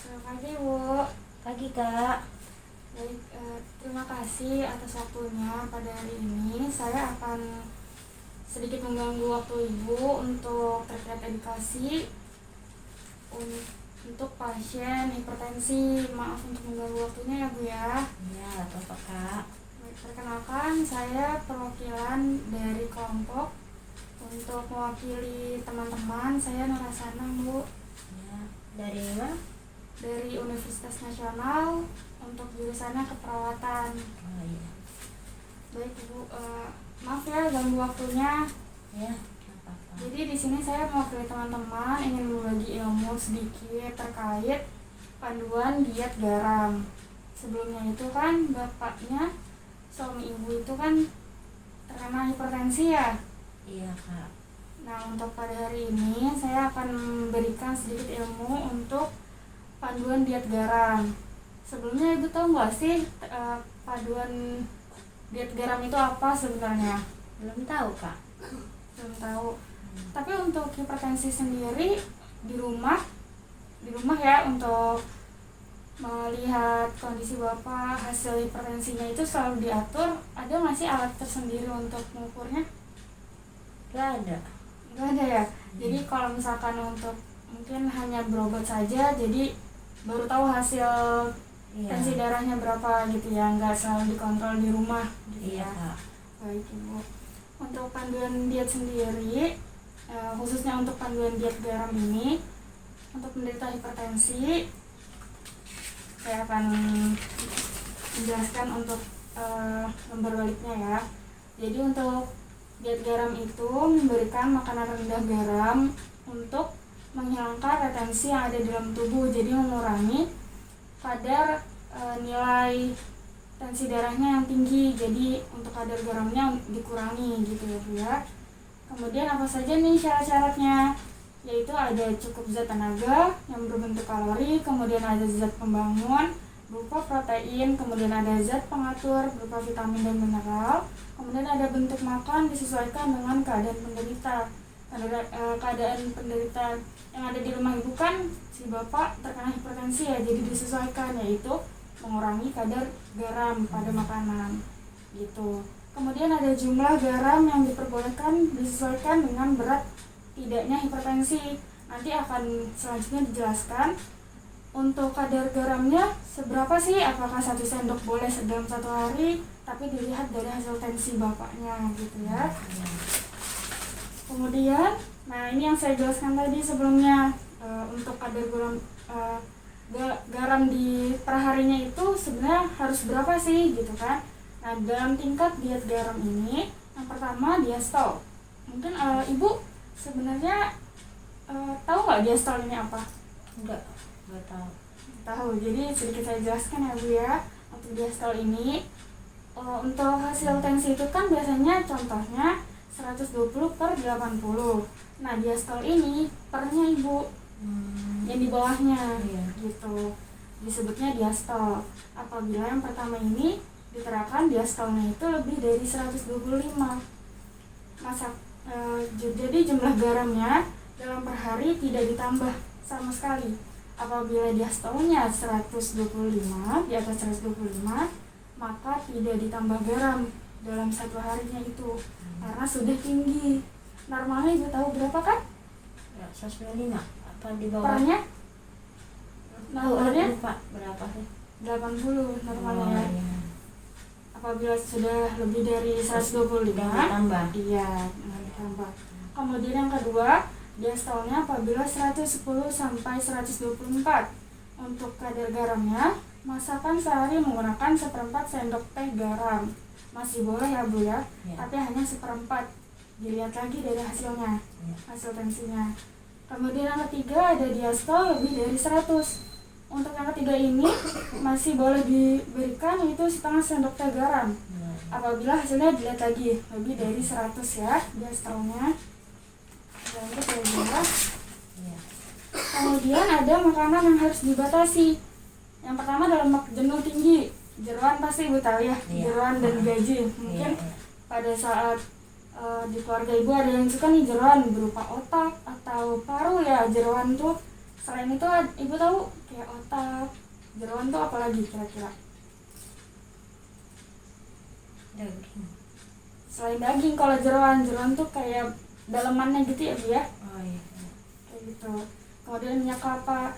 Selamat pagi, Bu. Pagi Kak. Baik, terima kasih atas waktunya pada hari ini. Saya akan sedikit mengganggu waktu Ibu untuk terkait edukasi untuk pasien hipertensi. Maaf untuk mengganggu waktunya ya, Bu ya. Iya, apa Kak? Baik, perkenalkan saya perwakilan dari kelompok untuk mewakili teman-teman. Saya Nurasana, Bu. Ya, dari mana? Dari Universitas Nasional untuk jurusannya keperawatan. Oh iya. Baik Ibu, maaf ya ganggu waktunya. Ya, apa-apa. Jadi di sini saya mewakili teman-teman ingin berbagi ilmu sedikit terkait panduan diet garam. Sebelumnya itu kan bapaknya suami Ibu itu kan terkena hipertensi ya. Iya Kak. Nah, untuk pada hari ini saya akan memberikan sedikit ilmu untuk panduan diet garam. Sebelumnya Ibu tahu nggak sih panduan diet garam itu apa sebenarnya? Belum tahu Kak. Belum tahu. Tapi untuk hipertensi sendiri di rumah ya, untuk melihat kondisi Bapak hasil hipertensinya itu selalu diatur. Ada nggak sih alat tersendiri untuk mengukurnya? Gak ada. Nggak ada ya. Jadi kalau misalkan untuk mungkin hanya berobat saja, jadi baru tahu hasil tensi darahnya berapa gitu ya, nggak selalu dikontrol di rumah gitu Iya ya. Kak. Baik Ibu, untuk panduan diet sendiri, khususnya untuk panduan diet garam ini untuk penderita hipertensi, saya akan menjelaskan untuk lembar baliknya ya. Jadi untuk diet garam itu memberikan makanan rendah garam untuk menghilangkan retensi yang ada di dalam tubuh, jadi mengurangi kadar nilai tensi darahnya yang tinggi, jadi untuk kadar garamnya dikurangi gitu ya Bu ya. Kemudian apa saja nih syarat-syaratnya? Yaitu ada cukup zat tenaga yang berbentuk kalori, kemudian ada zat pembangun berupa protein, kemudian ada zat pengatur berupa vitamin dan mineral, kemudian ada bentuk makan disesuaikan dengan keadaan penderita. Keadaan penderita yang ada di rumah Ibu kan si Bapak terkena hipertensi ya, jadi disesuaikan, yaitu mengurangi kadar garam pada makanan gitu. Kemudian ada jumlah garam yang diperbolehkan disesuaikan dengan berat tidaknya hipertensi. Nanti akan selanjutnya dijelaskan untuk kadar garamnya seberapa sih, apakah 1 sendok boleh dalam 1 hari, tapi dilihat dari hasil tensi bapaknya gitu ya. Kemudian, nah ini yang saya jelaskan tadi sebelumnya, untuk kadar garam di perharinya itu sebenarnya harus berapa sih gitu kan. Nah, dalam tingkat diet garam ini, yang pertama diastol. Mungkin Ibu sebenarnya tahu nggak diastol ini apa? Enggak tahu. Tahu. Jadi sedikit saya jelaskan ya Bu ya. Untuk diastol ini, untuk hasil tensi itu kan biasanya contohnya 120/80. Nah, diastol ini pernya Ibu, yang di bawahnya gitu, disebutnya diastol. Apabila yang pertama ini diterapkan diastolnya itu lebih dari 125. Jadi jumlah garamnya dalam per hari tidak ditambah sama sekali. Apabila diastolnya 125, di atas 125, maka tidak ditambah garam dalam 1 harinya itu, karena sudah tinggi. Normalnya Ibu tahu berapa kan? Ya, 125. Apa di bawah? Pernya? Normalnya lupa berapa sih? 80 normalnya. Iya. Apabila sudah lebih dari 125, ditambah. iya, ditambah. Kemudian yang kedua, diastolnya apabila 110 sampai 124. Untuk kadar garamnya, masakan sehari menggunakan 1/4 sendok teh garam. Masih boleh ya Bu ya, tapi hanya 1/4. Dilihat lagi dari hasilnya, hasil tensinya. Kemudian yang ketiga ada diastol lebih dari 100. Untuk yang ketiga ini masih boleh diberikan itu 1/2 sendok teh garam. Apabila hasilnya dilihat lagi lebih dari 100 ya diastolnya. Lanjut ya Bu ya. Kemudian ada makanan yang harus dibatasi. Yang pertama dalam jenuh tinggi. Jeroan pasti Ibu tahu ya, jeroan dan gaji. Mungkin pada saat di keluarga Ibu ada yang suka nih jeroan berupa otak atau paru ya. Jeroan tuh Selain itu ibu tahu kayak otak, jeroan tuh apalagi kira-kira? Daging. Selain daging, kalau jeroan tuh kayak dalemannya gitu ya bu ya, Oh iya. kayak gitu. Kemudian minyak kelapa.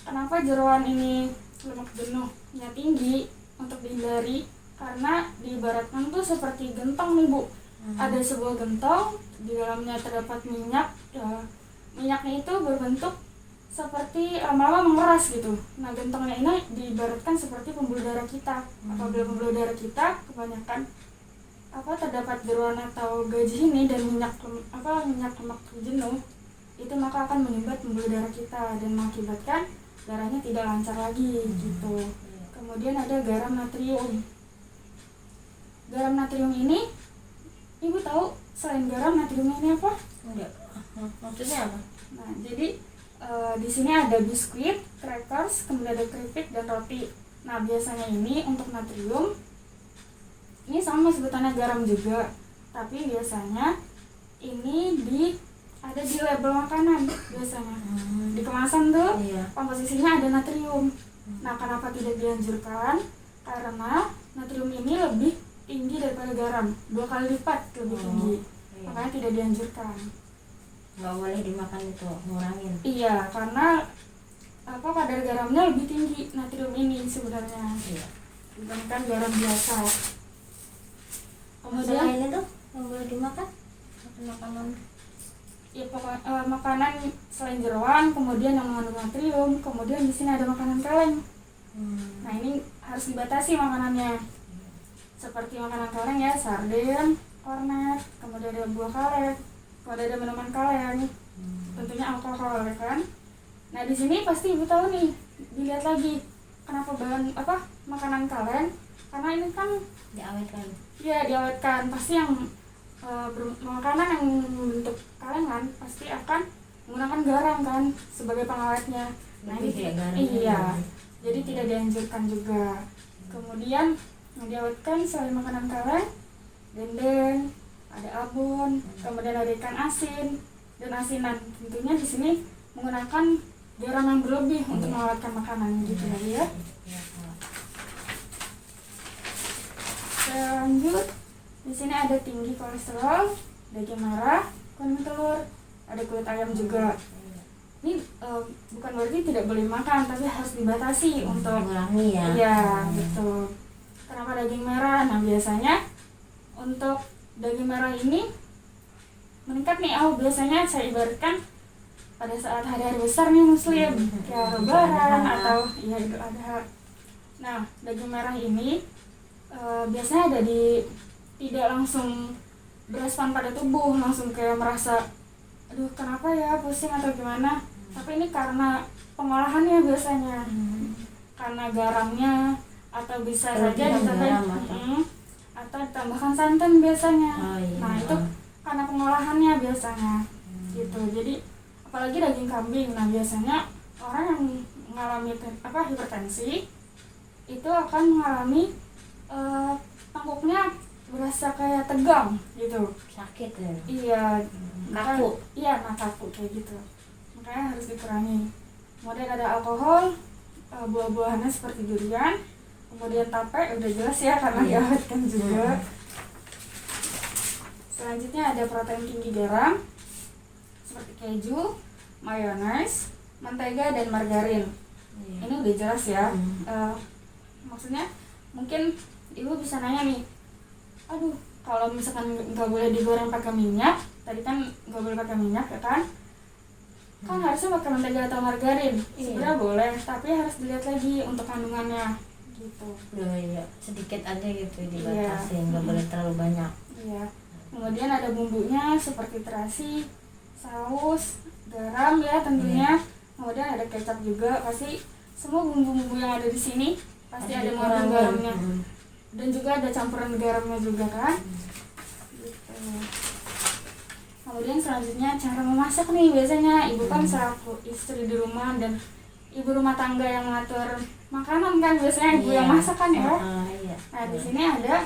Kenapa jeroan ini lemak jenuhnya tinggi? Untuk dihindari, karena diibaratkan tuh seperti gentong nih bu. Ada sebuah gentong, di dalamnya terdapat minyak. Minyaknya itu berbentuk seperti lama-lama mengeras gitu. Nah gentongnya ini diibaratkan seperti pembuluh darah kita. Apabila pembuluh darah kita kebanyakan terdapat jeroan atau gaji ini dan minyak lemak jenuh, itu maka akan menyumbat pembuluh darah kita dan mengakibatkan darahnya tidak lancar lagi gitu. Kemudian ada garam natrium. Garam natrium ini, ibu tahu selain garam natriumnya ini apa? Enggak. Maksudnya apa? Nah jadi di sini ada biskuit, crackers, kemudian ada keripik dan roti. Nah biasanya ini untuk natrium ini sama sebutannya garam juga, tapi biasanya ini ada di label makanan biasanya. Di kemasan tuh komposisinya ada natrium. Nah kenapa tidak dianjurkan? Karena natrium ini lebih tinggi daripada garam, 2 kali lipat lebih tinggi. Makanya tidak dianjurkan. Nggak boleh dimakan itu, ngurangin. Iya, karena kadar garamnya lebih tinggi natrium ini sebenarnya dibandingkan garam biasa. Kemudian ini tuh yang boleh dimakan makanan. Ya makanan selain jeroan, kemudian yang mengandung natrium, kemudian di sini ada makanan kaleng. Nah ini harus dibatasi makanannya. Seperti makanan kaleng ya, sarden, kornet, kemudian ada buah kaleng, kemudian ada minuman kaleng, tentunya alkohol ya kan. Nah di sini pasti ibu tahu nih, dilihat lagi kenapa makanan kaleng, karena ini kan Diawetkan. Iya diawetkan, pasti yang makanan yang bentuk kalengan pasti akan menggunakan garam kan sebagai pengawetnya. Nah ini jadi tidak dianjurkan juga. Kemudian yang diawetkan selain makanan kaleng, dendeng, ada abon, kemudian ada ikan asin dan asinan. Tentunya di sini menggunakan garam yang berlebih untuk mengawetkan makanan gitu ya. Lanjut, di sini ada tinggi kolesterol, daging merah, kuning telur, ada kulit ayam juga. Ini bukan berarti tidak boleh makan, tapi harus dibatasi untuk mengurangi ya. Iya, betul. Kenapa daging merah? Nah biasanya untuk daging merah ini meningkat nih. Biasanya saya ibaratkan pada saat hari-hari besar nih muslim, kayak lebaran atau Idul Adha. Nah daging merah ini biasanya ada tidak langsung berespon pada tubuh, langsung kayak merasa aduh kenapa ya pusing atau gimana, tapi ini karena pengolahannya biasanya, karena garamnya atau bisa saja ditambahkan atau ditambahkan santan biasanya. Nah itu karena pengolahannya biasanya gitu. Jadi apalagi daging kambing, nah biasanya orang yang mengalami hipertensi itu akan mengalami tengkuknya berasa kayak tegang gitu, sakit ya. Iya, kaku. Iya, kaku kayak gitu. Makanya harus dikurangi. Kemudian ada alkohol, buah-buahannya seperti durian, kemudian tape udah jelas ya karena diawetkan juga. Selanjutnya ada protein tinggi garam seperti keju, mayones, mentega dan margarin. Ini udah jelas ya. Maksudnya mungkin ibu bisa nanya nih, aduh kalau misalkan nggak boleh digoreng pakai minyak, tadi kan nggak boleh pakai minyak ya kan, harusnya pakai mentega atau margarin. Sebenarnya boleh, tapi harus dilihat lagi untuk kandungannya gitu. Sedikit aja gitu dibatasi, nggak boleh terlalu banyak. Iya. Kemudian ada bumbunya seperti terasi, saus, garam ya tentunya. Kemudian ada kecap juga, pasti semua bumbu-bumbu yang ada di sini pasti ada mengandung garamnya. Dan juga ada campuran garamnya juga kan. Gitu. Kemudian selanjutnya cara memasak nih, biasanya ibu kan selaku istri di rumah dan ibu rumah tangga yang mengatur makanan kan, biasanya ibu yang masak kan ya. Nah di sini ada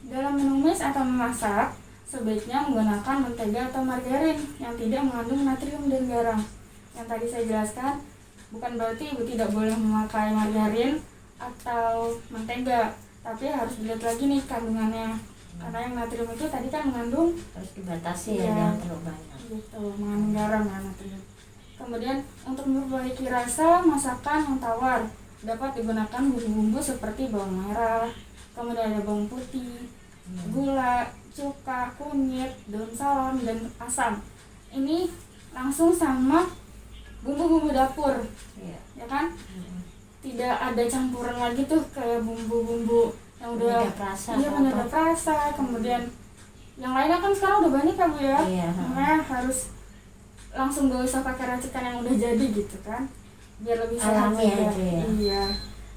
dalam menumis atau memasak sebaiknya menggunakan mentega atau margarin yang tidak mengandung natrium dan garam. Yang tadi saya jelaskan bukan berarti ibu tidak boleh memakai margarin atau mentega, tapi harus dilihat lagi nih kandungannya, karena yang natrium itu tadi kan mengandung, Harus dibatasi ya, Iya. jangan terlalu banyak. gitu, mengandung garam ya natrium. Kemudian untuk memperbaiki rasa masakan yang tawar dapat digunakan bumbu-bumbu seperti bawang merah, kemudian ada bawang putih, gula, cuka, kunyit, daun salam, dan asam. Ini langsung sama bumbu-bumbu dapur, Iya. ya kan? Tidak ada campuran lagi tuh kayak bumbu-bumbu yang udah Penyedap rasa iya atau penyedap apa. rasa. Kemudian yang lainnya kan sekarang udah banyak kan Bu ya, Iya. makanya harus langsung gak usah pakai racikan yang udah jadi gitu kan, biar lebih sehat Alami juga. aja ya. Iya.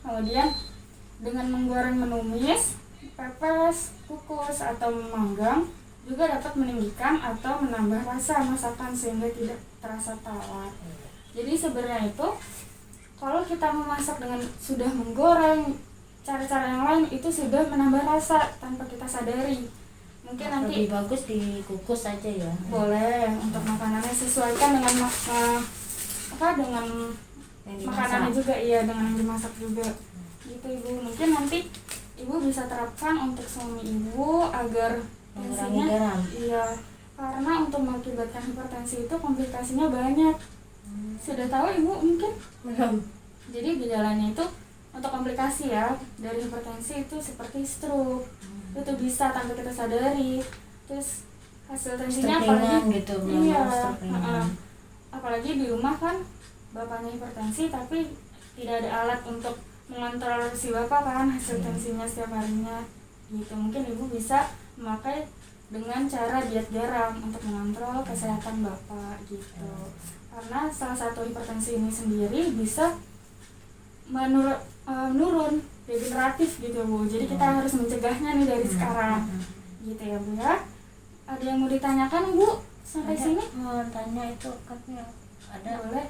Kemudian dengan menggoreng, menumis, pepes, kukus, atau memanggang juga dapat meninggikan atau menambah rasa masakan sehingga tidak terasa tawar. Jadi sebenarnya itu kalau kita memasak dengan sudah menggoreng, cara-cara yang lain itu sudah menambah rasa tanpa kita sadari. Mungkin nanti Lebih bagus dikukus aja ya. boleh untuk makanannya sesuaikan dengan dengan Yang makanannya dimasak. juga, iya, dengan yang dimasak juga gitu Ibu. Mungkin nanti Ibu bisa terapkan untuk suami Ibu agar Mengurangi tensinya, garam. iya, karena untuk mengakibatkan hipertensi itu komplikasinya banyak. Sudah tahu Ibu mungkin? Belum. Jadi gejalanya itu untuk komplikasi ya dari hipertensi itu seperti stroke, itu bisa tanpa kita sadari. Terus hasil tensinya Stroke apalagi ringan gitu, belum iya, stroke ringan. apalagi di rumah kan bapaknya hipertensi tapi tidak ada alat untuk mengontrol si bapak kan hasil tensinya setiap harinya gitu. Mungkin Ibu bisa memakai dengan cara diet garam untuk mengontrol kesehatan bapak gitu. Karena salah satu hipertensi ini sendiri bisa menurun degeneratif gitu Bu. Jadi kita harus mencegahnya nih dari sekarang gitu ya Bu ya. Ada yang mau ditanyakan Bu sampai Ada, sini? mau tanya itu katanya ada Boleh.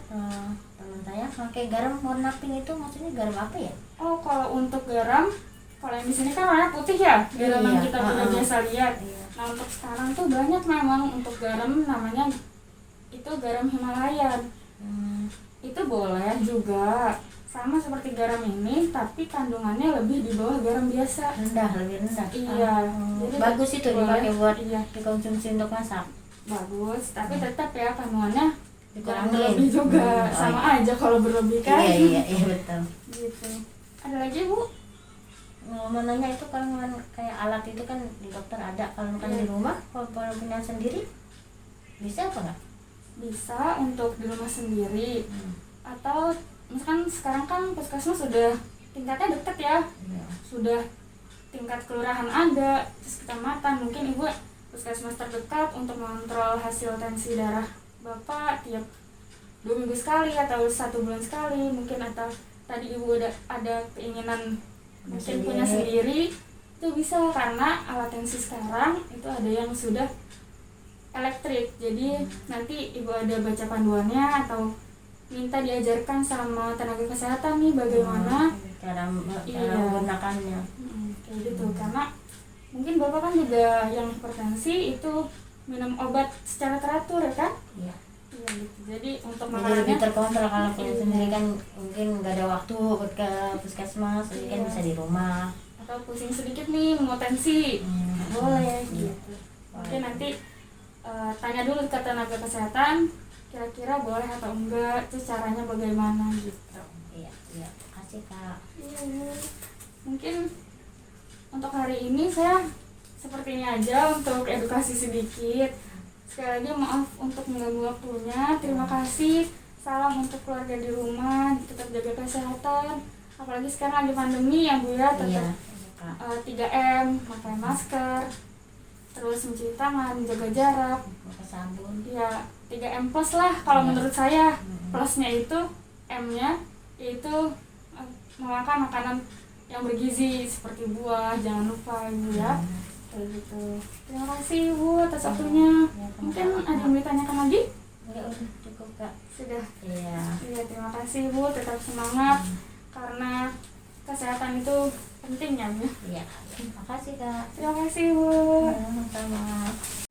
teman saya pakai garam warna pink, itu maksudnya garam apa ya? Oh, kalau untuk garam, kalau yang di sini kan warna putih ya, garam yang Iya, kita udah biasa lihat. Iya. Nah, untuk sekarang tuh banyak memang untuk garam namanya itu garam Himalayan. Itu boleh juga. Sama seperti garam ini, tapi kandungannya lebih di bawah garam biasa. Lebih rendah. Iya. Jadi Bagus itu boleh. dipakai buat Iya, dikonsumsi untuk masak. bagus. Tapi tetap ya kandungannya jangan Dikurangin. berlebih juga. Oh, Sama iya. aja kalau berlebih kan. Iya betul. Gitu. Ada lagi Bu? Mau nanya itu kalau kayak alat itu kan di dokter ada, kalau kan di rumah kalau punya sendiri bisa apa nggak? Bisa untuk di rumah sendiri. Atau misalkan sekarang kan puskesmas sudah tingkatnya deket ya, Iya. sudah tingkat kelurahan ada, terus kecamatan. Mungkin Ibu puskesmas terdekat untuk mengontrol hasil tensi darah Bapak tiap 2 minggu sekali atau 1 bulan sekali mungkin, atau tadi Ibu ada keinginan mungkin punya sendiri, itu bisa karena alat tensi sekarang itu ada yang sudah elektrik. Jadi nanti Ibu ada baca panduannya atau minta diajarkan sama tenaga kesehatan nih bagaimana cara Iya. menggunakannya. kayak gitu. Karena mungkin Bapak kan juga yang hipertensi itu minum obat secara teratur ya kan? Iya. Iya gitu. Jadi untuk Jadi lebih makanannya terkontrol. Kalau punya Iya. sendiri kan mungkin nggak ada waktu buat ke puskesmas, jadi kan Iya. bisa di rumah. atau pusing sedikit nih mau tensi boleh gitu. Mungkin nanti tanya dulu ke tenaga kesehatan kira-kira boleh atau enggak, terus caranya bagaimana gitu. Iya. Kasih Kak. Iya. Mungkin untuk hari ini saya seperti ini aja untuk edukasi sedikit. Sekali lagi maaf untuk mengganggu waktunya. Terima kasih. Salam untuk keluarga di rumah, tetap jaga kesehatan. Apalagi sekarang lagi pandemi ya Bu ya, Iya. tetap Kak. 3M, pakai masker, terus mencuci tangan, menjaga jarak. Pakai sabun. Ya 3M plus lah kalau Iya. menurut saya. Plusnya itu M-nya yaitu memakan makanan yang bergizi seperti buah, jangan lupa Ibu ya. Kayak gitu. Terima kasih Ibu atas waktunya. Ya, Mungkin ada yang ditanyakan lagi? Ya udah cukup Kak. Sudah. Iya. Iya, terima kasih Bu, tetap semangat karena kesehatan itu penting ya Bu. Iya. Makasih Kak. Terima kasih Bu. Sama-sama.